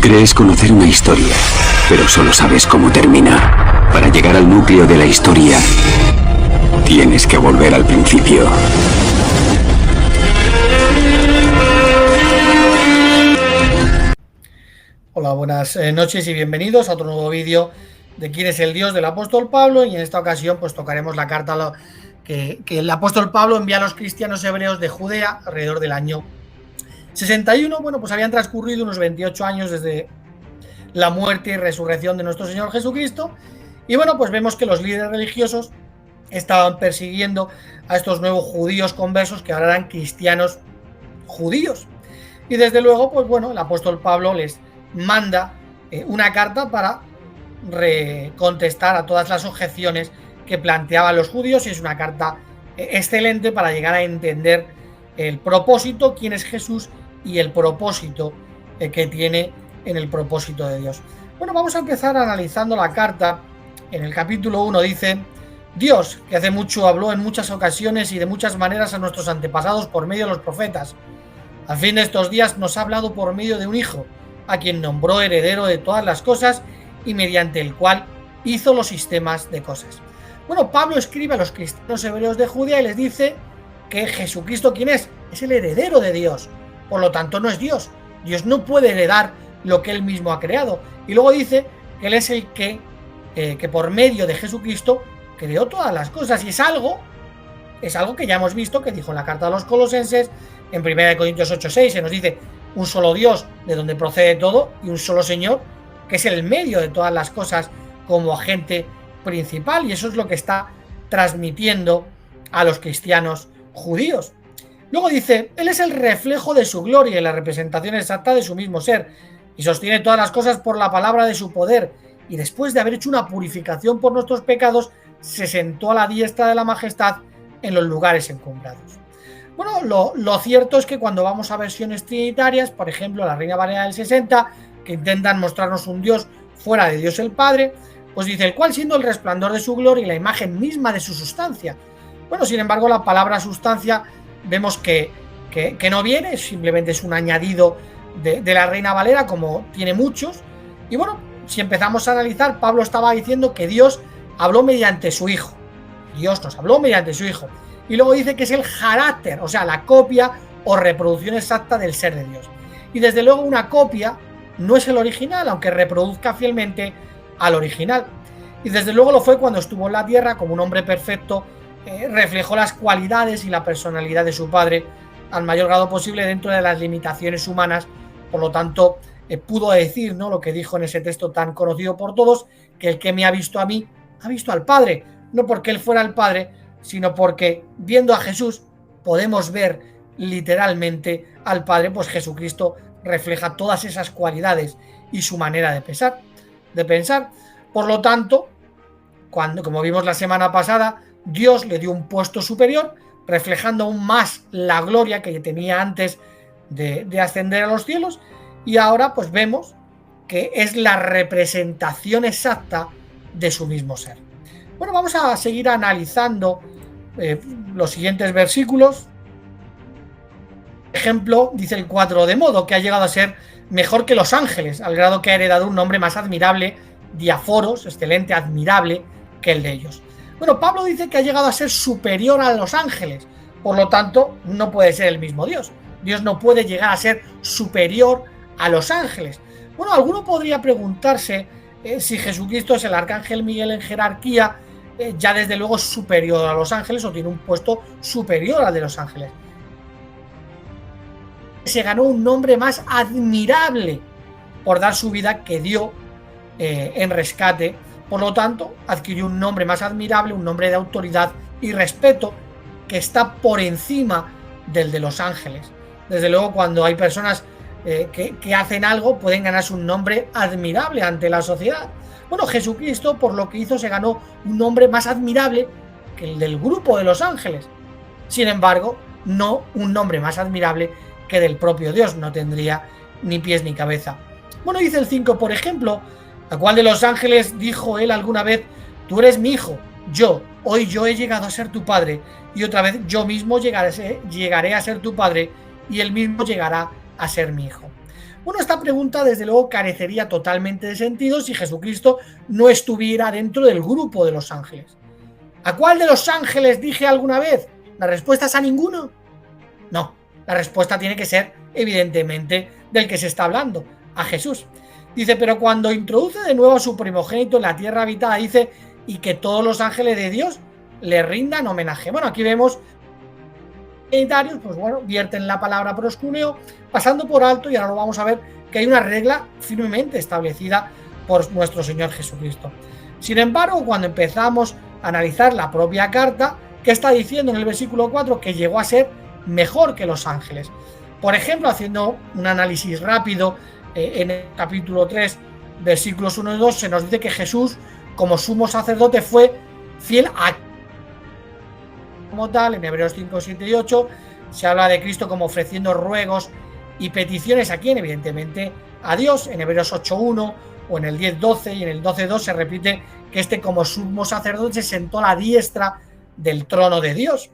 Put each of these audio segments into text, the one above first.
Crees conocer una historia, pero solo sabes cómo termina. Para llegar al núcleo de la historia, tienes que volver al principio. Hola, buenas noches y bienvenidos a otro nuevo vídeo de quién es el Dios del apóstol Pablo, y en esta ocasión pues tocaremos la carta que el apóstol Pablo envía a los cristianos hebreos de Judea alrededor del año 61. Bueno, pues habían transcurrido unos 28 años desde la muerte y resurrección de nuestro Señor Jesucristo, y bueno, pues vemos que los líderes religiosos estaban persiguiendo a estos nuevos judíos conversos que ahora eran cristianos judíos, y desde luego pues bueno, el apóstol Pablo les manda una carta para contestar a todas las objeciones que planteaban los judíos, y es una carta excelente para llegar a entender el propósito, quién es Jesús y el propósito que tiene en el propósito de Dios. Bueno, vamos a empezar analizando la carta. En el capítulo 1 dice: Dios, que hace mucho habló en muchas ocasiones y de muchas maneras a nuestros antepasados por medio de los profetas, al fin de estos días nos ha hablado por medio de un hijo, a quien nombró heredero de todas las cosas y mediante el cual hizo los sistemas de cosas. Bueno, Pablo escribe a los cristianos hebreos de Judea y les dice que Jesucristo, ¿quién es? Es el heredero de Dios, por lo tanto no es Dios. Dios no puede heredar lo que él mismo ha creado, y luego dice que él es el que por medio de Jesucristo creó todas las cosas, y es algo que ya hemos visto que dijo en la carta a los Colosenses, en 1 Corintios 8:6, se nos dice: un solo Dios de donde procede todo y un solo Señor, que es el medio de todas las cosas como agente principal, y eso es lo que está transmitiendo a los cristianos judíos. Luego dice: él es el reflejo de su gloria y la representación exacta de su mismo ser, y sostiene todas las cosas por la palabra de su poder, y después de haber hecho una purificación por nuestros pecados, se sentó a la diestra de la majestad en los lugares encumbrados. Bueno, lo cierto es que cuando vamos a versiones trinitarias, por ejemplo la Reina Valera del 60, que intentan mostrarnos un Dios fuera de Dios el Padre, pues dice: el cual siendo el resplandor de su gloria y la imagen misma de su sustancia. Bueno, sin embargo, la palabra sustancia vemos que no viene, simplemente es un añadido de la Reina Valera, como tiene muchos. Y bueno, si empezamos a analizar, Pablo estaba diciendo que Dios habló mediante su Hijo. Dios nos habló mediante su Hijo. Y luego dice que es el carácter, o sea, la copia o reproducción exacta del ser de Dios. Y desde luego una copia no es el original, aunque reproduzca fielmente al original. Y desde luego lo fue cuando estuvo en la tierra como un hombre perfecto, reflejó las cualidades y la personalidad de su Padre al mayor grado posible dentro de las limitaciones humanas. Por lo tanto, pudo decir, ¿no?, lo que dijo en ese texto tan conocido por todos, que el que me ha visto a mí, ha visto al Padre. No porque él fuera el Padre, sino porque viendo a Jesús podemos ver literalmente al Padre, pues Jesucristo refleja todas esas cualidades y su manera de pensar. Por lo tanto, como vimos la semana pasada, Dios le dio un puesto superior, reflejando aún más la gloria que tenía antes de ascender a los cielos, y ahora pues vemos que es la representación exacta de su mismo ser. Bueno, vamos a seguir analizando los siguientes versículos. Por ejemplo, dice el 4: de modo que ha llegado a ser mejor que los ángeles, al grado que ha heredado un nombre más admirable, diaforos, excelente, admirable, que el de ellos. Bueno, Pablo dice que ha llegado a ser superior a los ángeles, por lo tanto no puede ser el mismo Dios. Dios no puede llegar a ser superior a los ángeles. Bueno, alguno podría preguntarse si Jesucristo es el arcángel Miguel en jerarquía, ya desde luego es superior a los ángeles o tiene un puesto superior al de los ángeles. Se ganó un nombre más admirable por dar su vida que dio en rescate. Por lo tanto, adquirió un nombre más admirable, un nombre de autoridad y respeto que está por encima del de los ángeles. Desde luego, cuando hay personas que hacen algo, pueden ganarse un nombre admirable ante la sociedad. Bueno, Jesucristo, por lo que hizo, se ganó un nombre más admirable que el del grupo de los ángeles. Sin embargo, no un nombre más admirable que del propio Dios. No tendría ni pies ni cabeza. Bueno, dice el 5, por ejemplo: ¿a cuál de los ángeles dijo él alguna vez: tú eres mi hijo, hoy yo he llegado a ser tu padre, y otra vez yo mismo llegaré a ser tu padre, y él mismo llegará a ser mi hijo? Bueno, esta pregunta desde luego carecería totalmente de sentido si Jesucristo no estuviera dentro del grupo de los ángeles. ¿A cuál de los ángeles dije alguna vez? ¿La respuesta es a ninguno? No, la respuesta tiene que ser evidentemente del que se está hablando, a Jesús. Dice, pero cuando introduce de nuevo a su primogénito en la tierra habitada, dice, y que todos los ángeles de Dios le rindan homenaje. Bueno, aquí vemos pues bueno, vierten la palabra proscuneo, pasando por alto, y ahora lo vamos a ver, que hay una regla firmemente establecida por nuestro Señor Jesucristo. Sin embargo, cuando empezamos a analizar la propia carta, ¿qué está diciendo en el versículo 4? Que llegó a ser mejor que los ángeles. Por ejemplo, haciendo un análisis rápido, en el capítulo 3, versículos 1 y 2, se nos dice que Jesús, como sumo sacerdote, fue fiel a como tal. En Hebreos 5, 7 y 8 se habla de Cristo como ofreciendo ruegos y peticiones a quién, evidentemente a Dios. En Hebreos 8.1 o en el 10.12 y en el 12.2 se repite que como sumo sacerdote se sentó a la diestra del trono de Dios.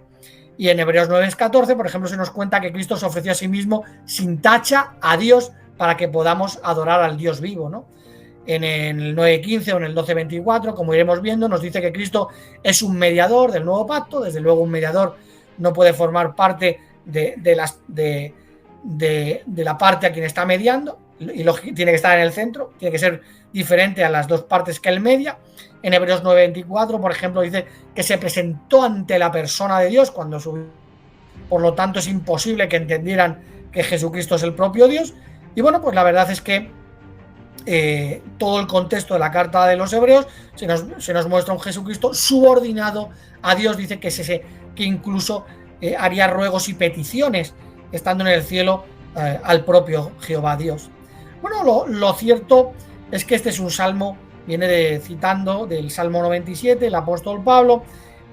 Y en Hebreos 9.14, por ejemplo, se nos cuenta que Cristo se ofreció a sí mismo sin tacha a Dios para que podamos adorar al Dios vivo, ¿no? En el 9.15 o en el 12.24, como iremos viendo, nos dice que Cristo es un mediador del nuevo pacto. Desde luego, un mediador no puede formar parte de la parte a quien está mediando, y tiene que estar en el centro, tiene que ser diferente a las dos partes que él media. En Hebreos 9.24, por ejemplo, dice que se presentó ante la persona de Dios cuando subió. Por lo tanto, es imposible que entendieran que Jesucristo es el propio Dios. Y bueno, pues la verdad es que todo el contexto de la carta de los Hebreos se nos muestra un Jesucristo subordinado a Dios. Dice que incluso haría ruegos y peticiones estando en el cielo al propio Jehová Dios. Bueno, lo cierto es que este es un salmo, viene citando del Salmo 97, el apóstol Pablo,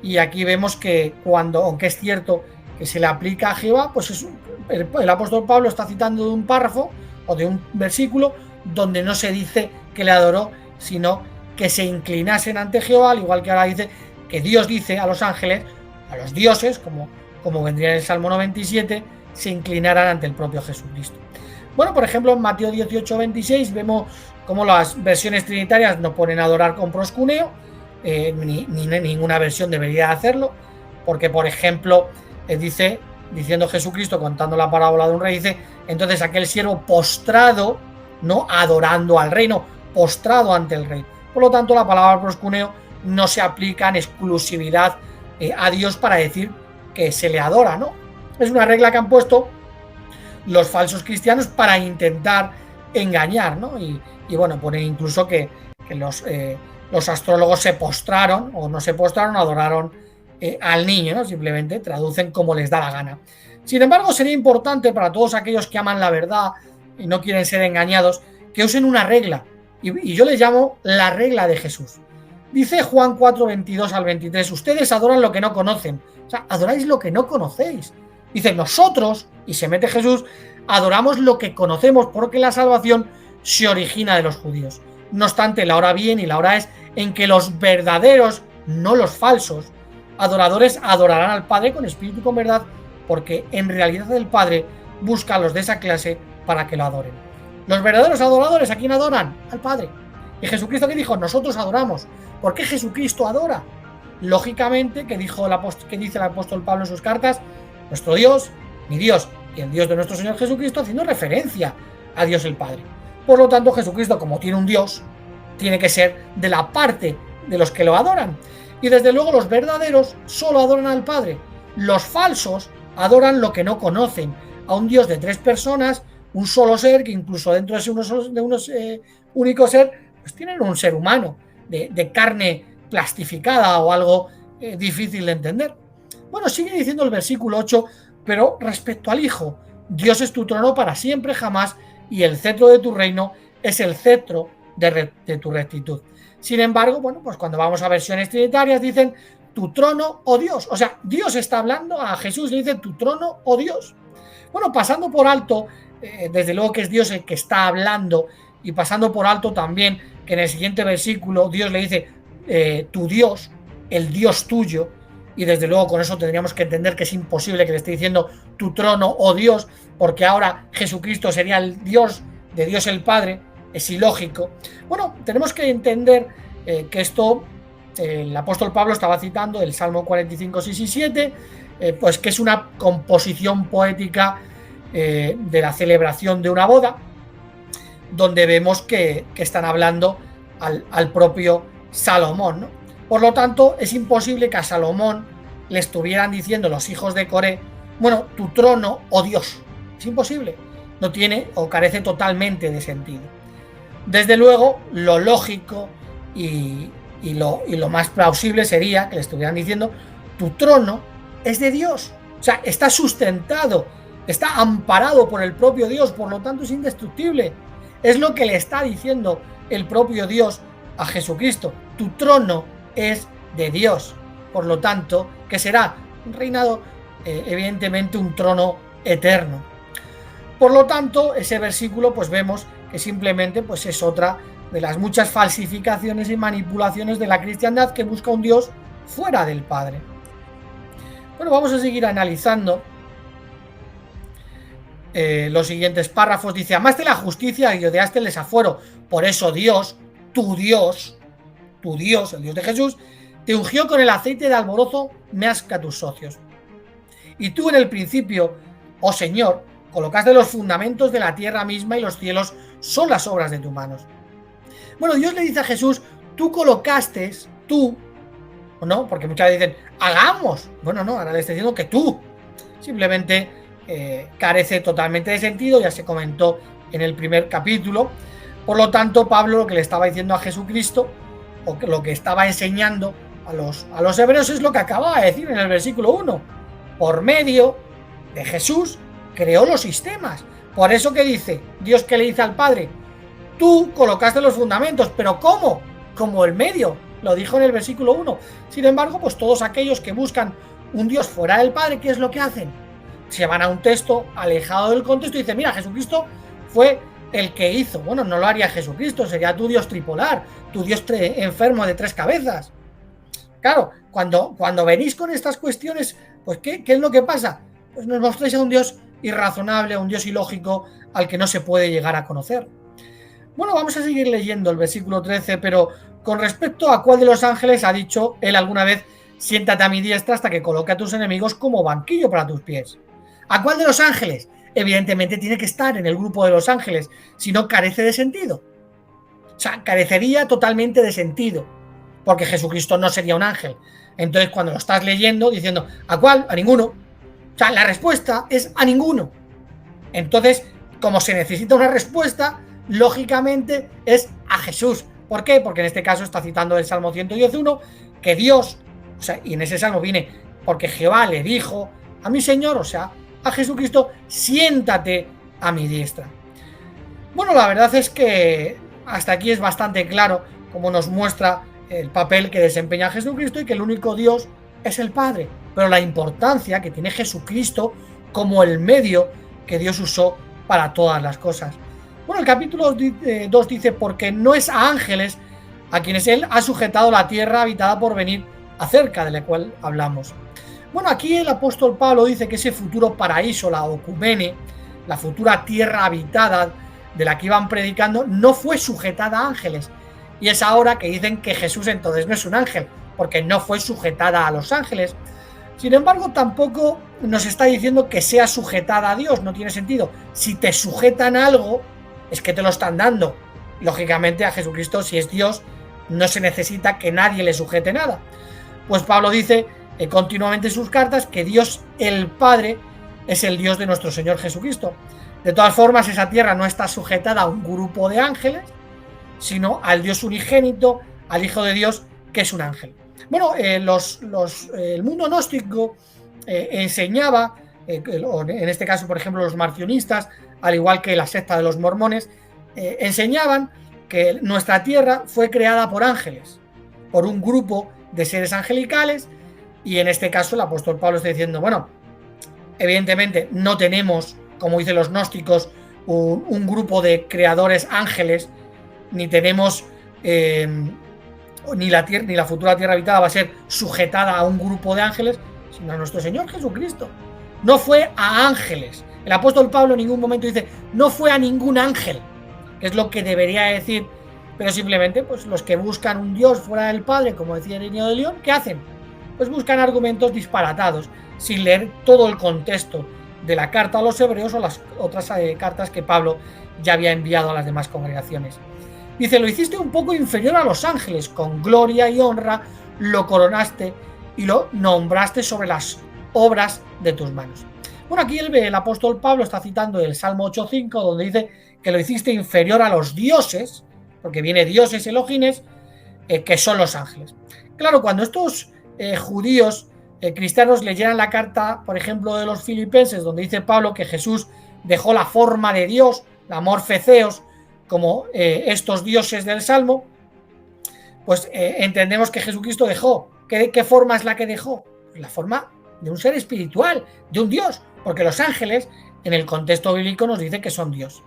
y aquí vemos que aunque es cierto que se le aplica a Jehová, pues el apóstol Pablo está citando de un párrafo o de un versículo donde no se dice que le adoró, sino que se inclinasen ante Jehová, al igual que ahora dice que Dios dice a los ángeles, a los dioses, como vendría en el Salmo 97, se inclinaran ante el propio Jesucristo. Bueno, por ejemplo, en Mateo 18:26 vemos cómo las versiones trinitarias no ponen a adorar con proscuneo, ni ninguna versión debería hacerlo, porque, por ejemplo, diciendo Jesucristo, contando la parábola de un rey, dice, entonces aquel siervo postrado, no adorando al rey, no, postrado ante el rey. Por lo tanto, la palabra proscuneo no se aplica en exclusividad a Dios para decir que se le adora, ¿no? Es una regla que han puesto los falsos cristianos para intentar engañar, ¿no? Y bueno, ponen incluso que los astrólogos se postraron, o no se postraron, adoraron al niño, ¿no? Simplemente traducen como les da la gana. Sin embargo, sería importante para todos aquellos que aman la verdad y no quieren ser engañados, que usen una regla, y yo les llamo la regla de Jesús. Dice Juan 4:22 al 23, ustedes adoran lo que no conocen, o sea, adoráis lo que no conocéis. Dice, nosotros, y se mete Jesús, adoramos lo que conocemos porque la salvación se origina de los judíos. No obstante, la hora viene y la hora es en que los verdaderos, no los falsos, adoradores adorarán al Padre con espíritu y con verdad, porque en realidad el Padre busca a los de esa clase para que lo adoren. Los verdaderos adoradores, ¿a quién adoran? Al Padre. ¿Y Jesucristo qué dijo? Nosotros adoramos. ¿Por qué Jesucristo adora? Lógicamente, que dice el apóstol Pablo en sus cartas, nuestro Dios, mi Dios y el Dios de nuestro Señor Jesucristo, haciendo referencia a Dios el Padre. Por lo tanto, Jesucristo, como tiene un Dios, tiene que ser de la parte de los que lo adoran. Y desde luego los verdaderos solo adoran al Padre. Los falsos adoran lo que no conocen, a un Dios de tres personas, un solo ser, que incluso dentro de ese único ser, pues tienen un ser humano, de carne plastificada o algo difícil de entender. Bueno, sigue diciendo el versículo 8, pero respecto al Hijo, Dios es tu trono para siempre, jamás, y el cetro de tu reino es el cetro de tu rectitud. Sin embargo, bueno, pues cuando vamos a versiones trinitarias dicen tu trono, oh Dios. O sea, Dios está hablando, a Jesús le dice tu trono, oh Dios. Bueno, pasando por alto, desde luego que es Dios el que está hablando, y pasando por alto también que en el siguiente versículo Dios le dice tu Dios, el Dios tuyo, y desde luego con eso tendríamos que entender que es imposible que le esté diciendo tu trono, oh Dios, porque ahora Jesucristo sería el Dios de Dios el Padre es ilógico. Bueno, tenemos que entender que esto el apóstol Pablo estaba citando el Salmo 45, 6 y 7, pues que es una composición poética de la celebración de una boda, donde vemos que están hablando al propio Salomón, ¿no? Por lo tanto, es imposible que a Salomón le estuvieran diciendo los hijos de Coré, bueno, tu trono, oh Dios. Es imposible. No tiene o carece totalmente de sentido. Desde luego, lo lógico y lo más plausible sería que le estuvieran diciendo, tu trono es de Dios. O sea, está sustentado, está amparado por el propio Dios, por lo tanto es indestructible. Es lo que le está diciendo el propio Dios a Jesucristo. Tu trono es de Dios. Por lo tanto, que será un reinado, evidentemente un trono eterno. Por lo tanto, ese versículo pues vemos que simplemente pues es otra de las muchas falsificaciones y manipulaciones de la cristiandad que busca un Dios fuera del Padre. Bueno, vamos a seguir analizando los siguientes párrafos. Dice, amaste la justicia y odiaste el desafuero. Por eso Dios, tu Dios, el Dios de Jesús, te ungió con el aceite de alborozo más que a tus socios. Y tú en el principio, oh Señor, colocaste los fundamentos de la tierra misma y los cielos son las obras de tus manos. Bueno, Dios le dice a Jesús, tú colocaste, tú, ¿no? Porque muchas veces dicen, hagamos. Bueno, no, ahora le estoy diciendo que tú. Simplemente carece totalmente de sentido, ya se comentó en el primer capítulo. Por lo tanto, Pablo lo que le estaba diciendo a Jesucristo, o lo que estaba enseñando a los hebreos, es lo que acababa de decir en el versículo 1. Por medio de Jesús creó los sistemas. Por eso que dice, Dios que le dice al Padre, tú colocaste los fundamentos, pero ¿cómo? Como el medio, lo dijo en el versículo 1. Sin embargo, pues todos aquellos que buscan un Dios fuera del Padre, ¿qué es lo que hacen? Se van a un texto alejado del contexto y dicen, mira, Jesucristo fue el que hizo. Bueno, no lo haría Jesucristo, sería tu Dios tripolar, tu Dios enfermo de 3 cabezas. Claro, cuando venís con estas cuestiones, pues ¿qué es lo que pasa? Pues nos mostráis a un Dios irrazonable, a un Dios ilógico al que no se puede llegar a conocer. Bueno, vamos a seguir leyendo el versículo 13, pero con respecto a cuál de los ángeles ha dicho él alguna vez, siéntate a mi diestra hasta que coloque a tus enemigos como banquillo para tus pies. ¿A cuál de los ángeles? Evidentemente tiene que estar en el grupo de los ángeles, si no carece de sentido. O sea, carecería totalmente de sentido, porque Jesucristo no sería un ángel. Entonces, cuando lo estás leyendo, diciendo, ¿a cuál? A ninguno. O sea, la respuesta es a ninguno. Entonces, como se necesita una respuesta, lógicamente es a Jesús. ¿Por qué? Porque en este caso está citando el Salmo 111, que Dios, o sea, y en ese salmo viene, porque Jehová le dijo a mi Señor, o sea, a Jesucristo, siéntate a mi diestra. Bueno, la verdad es que hasta aquí es bastante claro cómo nos muestra el papel que desempeña Jesucristo y que el único Dios es el Padre, pero la importancia que tiene Jesucristo como el medio que Dios usó para todas las cosas. Bueno, el capítulo 2 dice, porque no es a ángeles a quienes él ha sujetado la tierra habitada por venir, acerca de la cual hablamos. Bueno, aquí el apóstol Pablo dice que ese futuro paraíso, la ocumene, la futura tierra habitada de la que iban predicando, no fue sujetada a ángeles. Y es ahora que dicen que Jesús entonces no es un ángel, porque no fue sujetada a los ángeles. Sin embargo, tampoco nos está diciendo que sea sujetada a Dios, no tiene sentido. Si te sujetan algo, es que te lo están dando. Lógicamente a Jesucristo, si es Dios, no se necesita que nadie le sujete nada. Pues Pablo dice continuamente en sus cartas que Dios el Padre es el Dios de nuestro Señor Jesucristo. De todas formas, esa tierra no está sujetada a un grupo de ángeles, sino al Dios unigénito, al Hijo de Dios, que es un ángel. Bueno, el mundo gnóstico enseñaba, en este caso, por ejemplo, los marcionistas, al igual que la secta de los mormones, enseñaban que nuestra tierra fue creada por ángeles, por un grupo de seres angelicales, y en este caso el apóstol Pablo está diciendo, bueno, evidentemente no tenemos, como dicen los gnósticos, un grupo de creadores ángeles, ni tenemos ni la futura tierra habitada va a ser sujetada a un grupo de ángeles, sino a nuestro Señor Jesucristo. No fue a ángeles. El apóstol Pablo en ningún momento dice, no fue a ningún ángel. qué es lo que debería decir, pero simplemente pues los que buscan un Dios fuera del Padre, como decía Ireneo de León, ¿qué hacen? Pues buscan argumentos disparatados, sin leer todo el contexto de la carta a los hebreos o las otras cartas que Pablo ya había enviado a las demás congregaciones. Dice, lo hiciste un poco inferior a los ángeles, con gloria y honra lo coronaste y lo nombraste sobre las obras de tus manos. Bueno, aquí el apóstol Pablo está citando el Salmo 8.5, donde dice que lo hiciste inferior a los dioses, porque viene dioses elogines, que son los ángeles. Claro, cuando estos judíos cristianos leyeran la carta, por ejemplo, de los filipenses, donde dice Pablo que Jesús dejó la forma de Dios, la morfetheos, como estos dioses del Salmo, pues entendemos que Jesucristo dejó. ¿Qué forma es la que dejó? Pues la forma de un ser espiritual, de un Dios, porque los ángeles, en el contexto bíblico, nos dice que son Dios.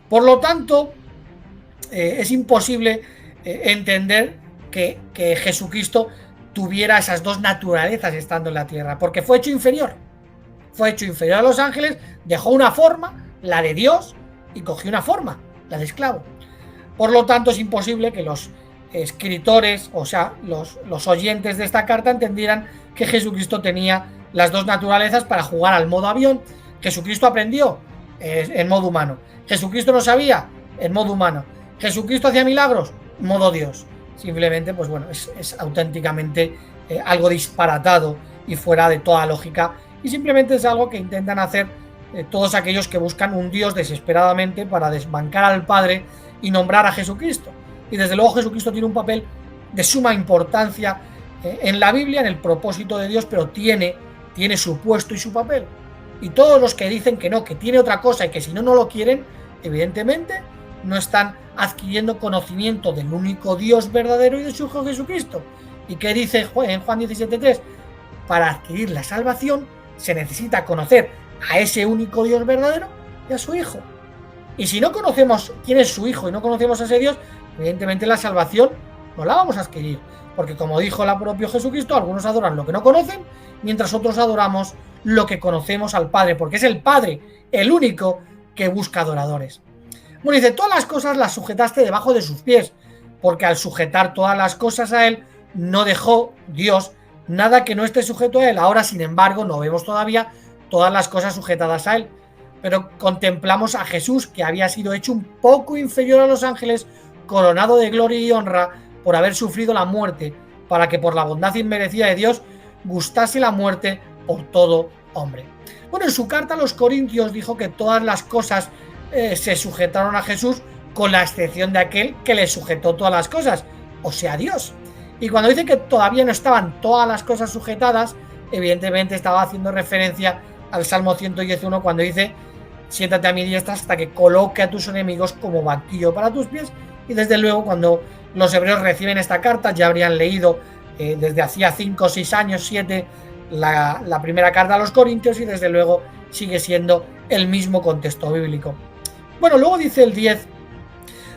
Por lo tanto, es imposible entender que Jesucristo tuviera esas dos naturalezas estando en la tierra, porque fue hecho inferior. Fue hecho inferior a los ángeles, dejó una forma, la de Dios, y cogió una forma, la de esclavo. Por lo tanto, es imposible que los escritores, o sea, los oyentes de esta carta entendieran que Jesucristo tenía las dos naturalezas para jugar al modo avión. Jesucristo aprendió en modo humano. Jesucristo no sabía en modo humano. Jesucristo hacía milagros, modo Dios. Simplemente, pues bueno, es auténticamente algo disparatado y fuera de toda lógica, y simplemente es algo que intentan hacer todos aquellos que buscan un Dios desesperadamente para desbancar al Padre y nombrar a Jesucristo. Y desde luego Jesucristo tiene un papel de suma importancia en la Biblia, en el propósito de Dios, pero tiene su puesto y su papel. Y todos los que dicen que no, que tiene otra cosa y que si no, no lo quieren, evidentemente no están adquiriendo conocimiento del único Dios verdadero y de su Hijo Jesucristo. ¿Y qué dice en Juan 17.3? Para adquirir la salvación se necesita conocer a ese único Dios verdadero y a su Hijo. Y si no conocemos quién es su Hijo y no conocemos a ese Dios, evidentemente la salvación no la vamos a adquirir. Porque como dijo el propio Jesucristo, algunos adoran lo que no conocen, mientras otros adoramos lo que conocemos al Padre, porque es el Padre el único que busca adoradores. Bueno, dice, todas las cosas las sujetaste debajo de sus pies, porque al sujetar todas las cosas a Él, no dejó Dios nada que no esté sujeto a Él. Ahora, sin embargo, no vemos todavía todas las cosas sujetadas a Él, pero contemplamos a Jesús, que había sido hecho un poco inferior a los ángeles, coronado de gloria y honra por haber sufrido la muerte, para que por la bondad inmerecida de Dios gustase la muerte por todo hombre. Bueno, en su carta a los Corintios dijo que todas las cosas se sujetaron a Jesús, con la excepción de aquel que le sujetó todas las cosas, o sea, Dios. Y cuando dice que todavía no estaban todas las cosas sujetadas, evidentemente estaba haciendo referencia al Salmo 111, cuando dice, siéntate a mi diestra hasta que coloque a tus enemigos como banquillo para tus pies. Y desde luego, cuando los hebreos reciben esta carta, ya habrían leído desde hacía 5, 6 años, 7, la primera carta a los Corintios, y desde luego sigue siendo el mismo contexto bíblico. Bueno, luego dice el 10,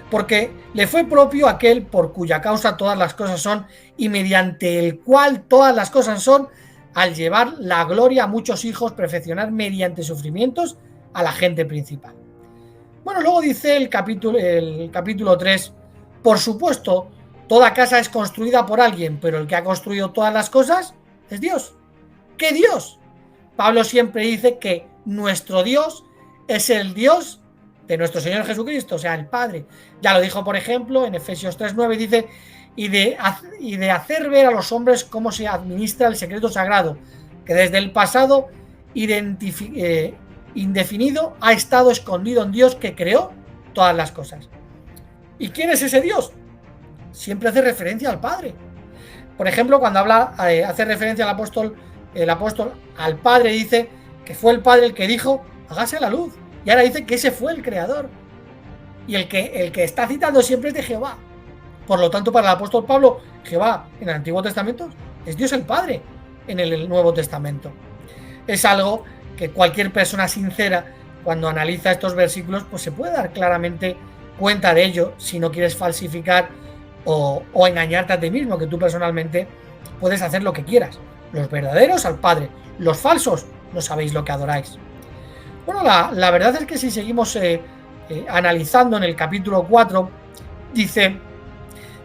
porque le fue propio aquel por cuya causa todas las cosas son, y mediante el cual todas las cosas son, al llevar la gloria a muchos hijos, perfeccionar mediante sufrimientos a la gente principal. Bueno, luego dice el capítulo 3, por supuesto, toda casa es construida por alguien, pero el que ha construido todas las cosas es Dios. ¿Qué Dios? Pablo siempre dice que nuestro Dios es el Dios de nuestro Señor Jesucristo, o sea, el Padre. Ya lo dijo, por ejemplo, en Efesios 3.9, dice, y de hacer ver a los hombres cómo se administra el secreto sagrado, que desde el pasado indefinido ha estado escondido en Dios, que creó todas las cosas. ¿Y quién es ese Dios? Siempre hace referencia al Padre. Por ejemplo, cuando hace referencia al apóstol, el apóstol al Padre, dice que fue el Padre el que dijo, hágase la luz. Y ahora dice que ese fue el creador. Y el que está citando siempre es de Jehová. Por lo tanto, para el apóstol Pablo, Jehová en el Antiguo Testamento es Dios el Padre en el Nuevo Testamento. Es algo que cualquier persona sincera, cuando analiza estos versículos, pues se puede dar claramente cuenta de ello, si no quieres falsificar o engañarte a ti mismo, que tú personalmente puedes hacer lo que quieras. Los verdaderos al Padre, los falsos no sabéis lo que adoráis. Bueno, la verdad es que si seguimos analizando en el capítulo 4, dice: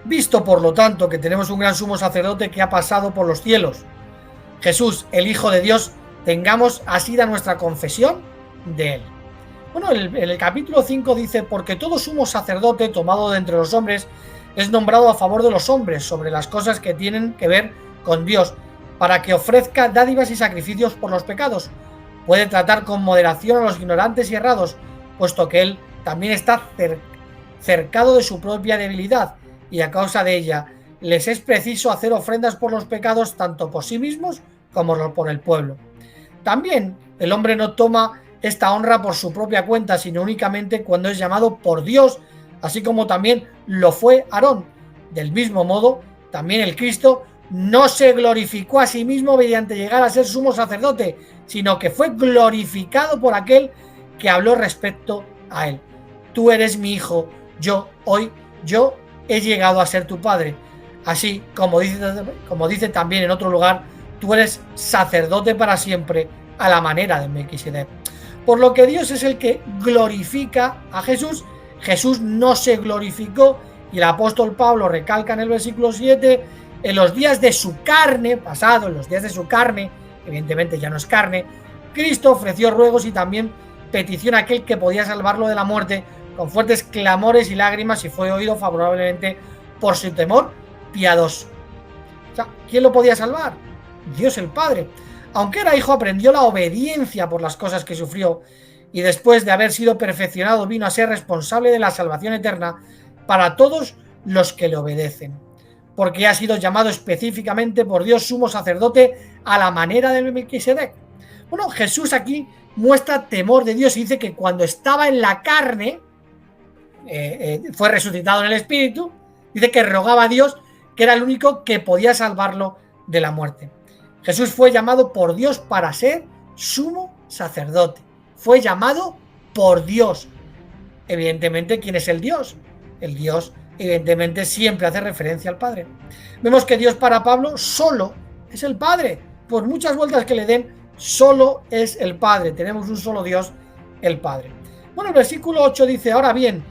visto por lo tanto que tenemos un gran sumo sacerdote que ha pasado por los cielos, Jesús, el Hijo de Dios, tengamos asida nuestra confesión de él. Bueno, en el capítulo 5 dice: porque todo sumo sacerdote tomado de entre los hombres es nombrado a favor de los hombres sobre las cosas que tienen que ver con Dios, para que ofrezca dádivas y sacrificios por los pecados. Puede tratar con moderación a los ignorantes y errados, puesto que él también está cercado de su propia debilidad, y a causa de ella les es preciso hacer ofrendas por los pecados tanto por sí mismos como por el pueblo. También el hombre no toma esta honra por su propia cuenta, sino únicamente cuando es llamado por Dios, así como también lo fue Aarón. Del mismo modo, también el Cristo no se glorificó a sí mismo mediante llegar a ser sumo sacerdote, sino que fue glorificado por aquel que habló respecto a él. Tú eres mi hijo, yo he llegado a ser tu padre. Así como dice también en otro lugar: tú eres sacerdote para siempre, a la manera de Melquisedec. Por lo que Dios es el que glorifica a Jesús. Jesús no se glorificó, y el apóstol Pablo recalca en el versículo 7: en los días de su carne, pasado, en los días de su carne, evidentemente ya no es carne, Cristo ofreció ruegos y también petición a aquel que podía salvarlo de la muerte, con fuertes clamores y lágrimas, y fue oído favorablemente por su temor piadoso. O sea, ¿quién lo podía salvar? Dios el Padre. Aunque era hijo, aprendió la obediencia por las cosas que sufrió, y después de haber sido perfeccionado vino a ser responsable de la salvación eterna para todos los que le obedecen, porque ha sido llamado específicamente por Dios sumo sacerdote a la manera de Melquisedec. Bueno, Jesús aquí muestra temor de Dios y dice que cuando estaba en la carne, fue resucitado en el espíritu, dice que rogaba a Dios, que era el único que podía salvarlo de la muerte. Jesús fue llamado por Dios para ser sumo sacerdote. Fue llamado por Dios. Evidentemente, ¿quién es el Dios? El Dios, evidentemente, siempre hace referencia al Padre. Vemos que Dios para Pablo solo es el Padre. Por muchas vueltas que le den, solo es el Padre. Tenemos un solo Dios, el Padre. Bueno, el versículo 8 dice: ahora bien,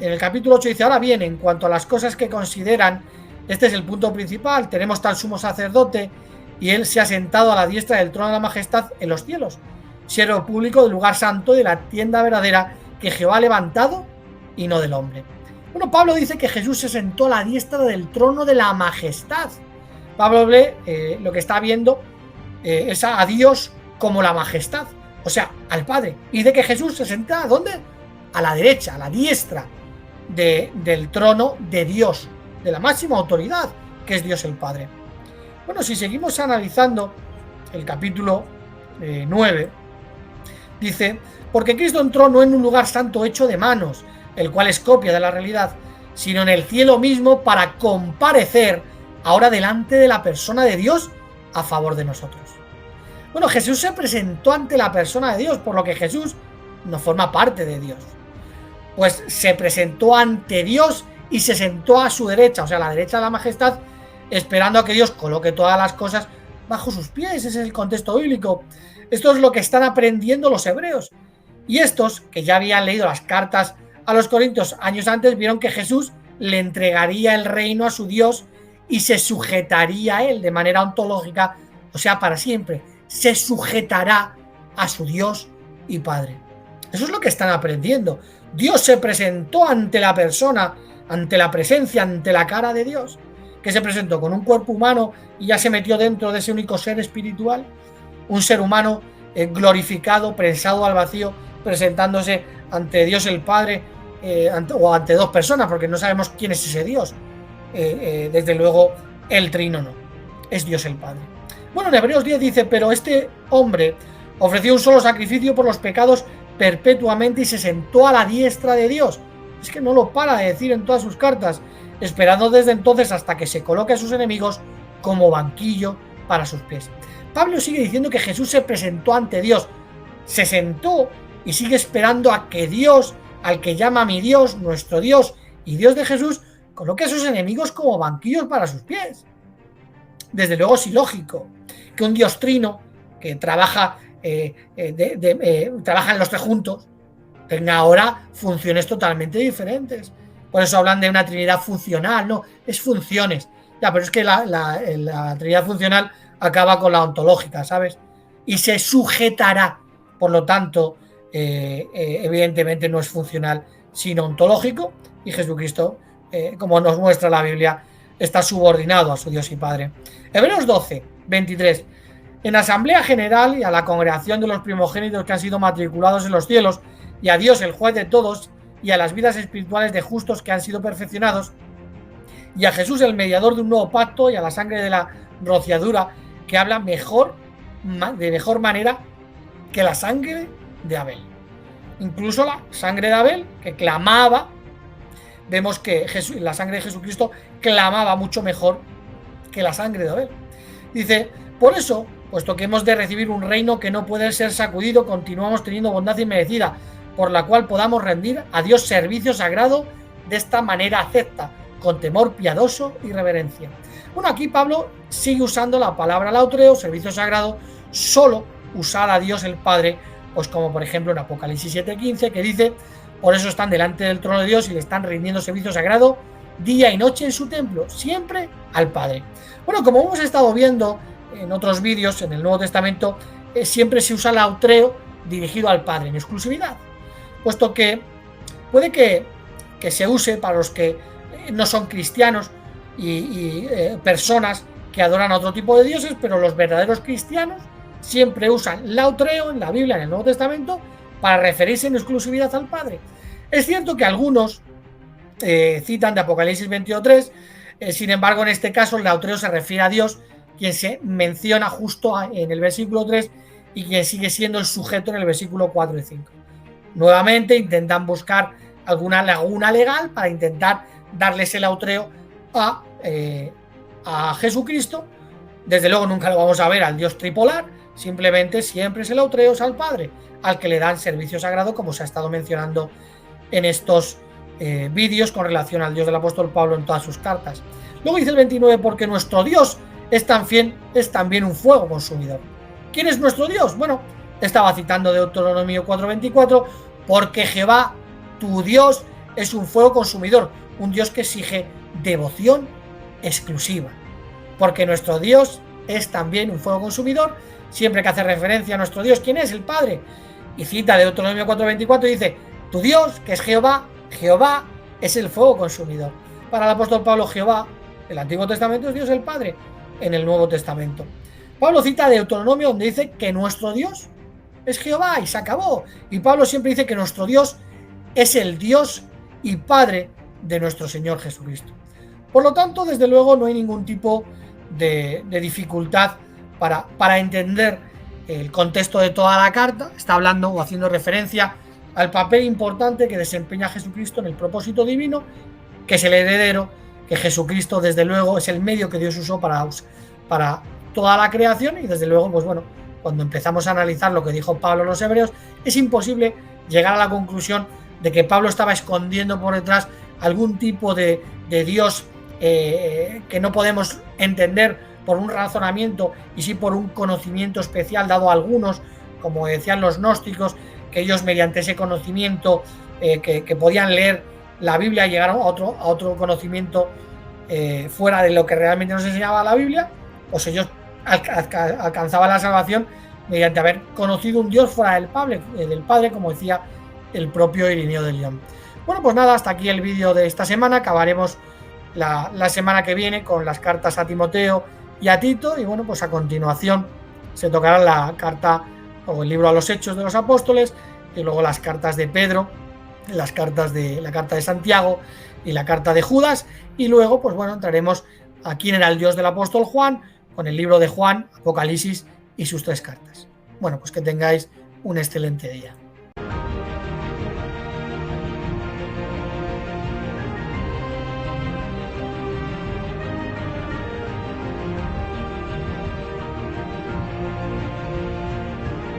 en el capítulo 8 dice: ahora bien, en cuanto a las cosas que consideran, este es el punto principal, tenemos tal sumo sacerdote, y él se ha sentado a la diestra del trono de la majestad en los cielos, siervo público del lugar santo y de la tienda verdadera que Jehová ha levantado y no del hombre. Bueno, Pablo dice que Jesús se sentó a la diestra del trono de la majestad. Pablo ve lo que está viendo es a Dios como la majestad, o sea, al Padre. Y dice que Jesús se senta, ¿a dónde? A la derecha, a la diestra del trono de Dios, de la máxima autoridad, que es Dios el Padre. Bueno, si seguimos analizando el capítulo 9, dice: porque Cristo entró no en un lugar santo hecho de manos, el cual es copia de la realidad, sino en el cielo mismo, para comparecer ahora delante de la persona de Dios a favor de nosotros. Bueno, Jesús se presentó ante la persona de Dios, por lo que Jesús no forma parte de Dios. Pues se presentó ante Dios y se sentó a su derecha, o sea, a la derecha de la majestad, esperando a que Dios coloque todas las cosas bajo sus pies. Ese es el contexto bíblico. Esto es lo que están aprendiendo los hebreos. Y estos, que ya habían leído las cartas a los Corintios años antes, vieron que Jesús le entregaría el reino a su Dios y se sujetaría a él de manera ontológica, o sea, para siempre. Se sujetará a su Dios y Padre. Eso es lo que están aprendiendo. Dios se presentó ante la persona, ante la presencia, ante la cara de Dios, que se presentó con un cuerpo humano y ya se metió dentro de ese único ser espiritual, un ser humano glorificado, prensado al vacío, presentándose ante Dios el Padre, o ante dos personas, porque no sabemos quién es ese Dios. Desde luego el Trino no, es Dios el Padre. Bueno, en Hebreos 10 dice: pero este hombre ofreció un solo sacrificio por los pecados perpetuamente y se sentó a la diestra de Dios. Es que no lo para de decir en todas sus cartas, esperando desde entonces hasta que se coloque a sus enemigos como banquillo para sus pies. Pablo sigue diciendo que Jesús se presentó ante Dios, se sentó y sigue esperando a que Dios, al que llama mi Dios, nuestro Dios y Dios de Jesús, coloque a sus enemigos como banquillos para sus pies. Desde luego es ilógico que un Dios trino que trabaja en los tres juntos, tenga ahora funciones totalmente diferentes. Por eso hablan de una Trinidad funcional, no, es funciones. Ya, pero es que la Trinidad funcional acaba con la ontológica, ¿sabes? Y se sujetará, por lo tanto, evidentemente no es funcional, sino ontológico, y Jesucristo, como nos muestra la Biblia, está subordinado a su Dios y Padre. Hebreos 12, 23. En asamblea general y a la congregación de los primogénitos que han sido matriculados en los cielos, y a Dios el juez de todos, y a las vidas espirituales de justos que han sido perfeccionados, y a Jesús el mediador de un nuevo pacto, y a la sangre de la rociadura, que habla de mejor manera que la sangre de Abel. Incluso la sangre de Abel, que clamaba, vemos que la sangre de Jesucristo clamaba mucho mejor que la sangre de Abel. Dice, por eso, puesto que hemos de recibir un reino que no puede ser sacudido, continuamos teniendo bondad inmerecida, por la cual podamos rendir a Dios servicio sagrado de esta manera acepta, con temor piadoso y reverencia. Bueno, aquí Pablo sigue usando la palabra lautreo, servicio sagrado, solo usada a Dios el Padre, pues como por ejemplo en Apocalipsis 7:15, que dice, por eso están delante del trono de Dios y le están rindiendo servicio sagrado día y noche en su templo, siempre al Padre. Bueno, como hemos estado viendo en otros vídeos en el Nuevo Testamento, siempre se usa el lautreo dirigido al Padre en exclusividad, puesto que puede que se use para los que no son cristianos y personas que adoran a otro tipo de dioses, pero los verdaderos cristianos siempre usan lautreo en la Biblia, en el Nuevo Testamento, para referirse en exclusividad al Padre. Es cierto que algunos citan de Apocalipsis 22:3, sin embargo, en este caso el lautreo se refiere a Dios, quien se menciona justo en el versículo 3 y quien sigue siendo el sujeto en el versículo 4 y 5. Nuevamente intentan buscar alguna laguna legal para intentar darle ese lautreo a Jesucristo. Desde luego nunca lo vamos a ver al Dios tripolar, simplemente siempre ese lautreo es al Padre, al que le dan servicio sagrado, como se ha estado mencionando en estos vídeos con relación al Dios del apóstol Pablo en todas sus cartas. Luego dice el 29, porque nuestro Dios es también un fuego consumidor. ¿Quién es nuestro Dios? Bueno, estaba citando Deuteronomio 4:24, porque Jehová, tu Dios, es un fuego consumidor, un Dios que exige devoción exclusiva. Porque nuestro Dios es también un fuego consumidor, siempre que hace referencia a nuestro Dios, ¿quién es? El Padre. Y cita Deuteronomio 4:24 y dice, tu Dios, que es Jehová, Jehová es el fuego consumidor. Para el apóstol Pablo, Jehová, el Antiguo Testamento, es Dios el Padre en el Nuevo Testamento. Pablo cita Deuteronomio donde dice que nuestro Dios es Jehová y se acabó. Y Pablo siempre dice que nuestro Dios es el Dios y Padre de nuestro Señor Jesucristo. Por lo tanto, desde luego no hay ningún tipo de dificultad para entender el contexto de toda la carta. Está hablando o haciendo referencia al papel importante que desempeña Jesucristo en el propósito divino, que es el heredero, que Jesucristo desde luego es el medio que Dios usó para toda la creación. Y desde luego, pues bueno, cuando empezamos a analizar lo que dijo Pablo a los hebreos, es imposible llegar a la conclusión de que Pablo estaba escondiendo por detrás algún tipo de Dios que no podemos entender por un razonamiento y sí por un conocimiento especial dado a algunos, como decían los gnósticos, que ellos mediante ese conocimiento que podían leer la Biblia y llegar a otro conocimiento fuera de lo que realmente nos enseñaba la Biblia, pues ellos alcanzaban la salvación mediante haber conocido un Dios fuera del Padre, como decía el propio Irineo de Lyon. Bueno, pues nada, hasta aquí el vídeo de esta semana. Acabaremos la semana que viene con las cartas a Timoteo y a Tito, y bueno, pues a continuación se tocará la carta o el libro a los Hechos de los Apóstoles, y luego las cartas de Pedro, la carta de Santiago y la carta de Judas, y luego pues bueno, entraremos a quién era el Dios del apóstol Juan, con el libro de Juan, Apocalipsis y sus 3 cartas. Bueno, pues que tengáis un excelente día.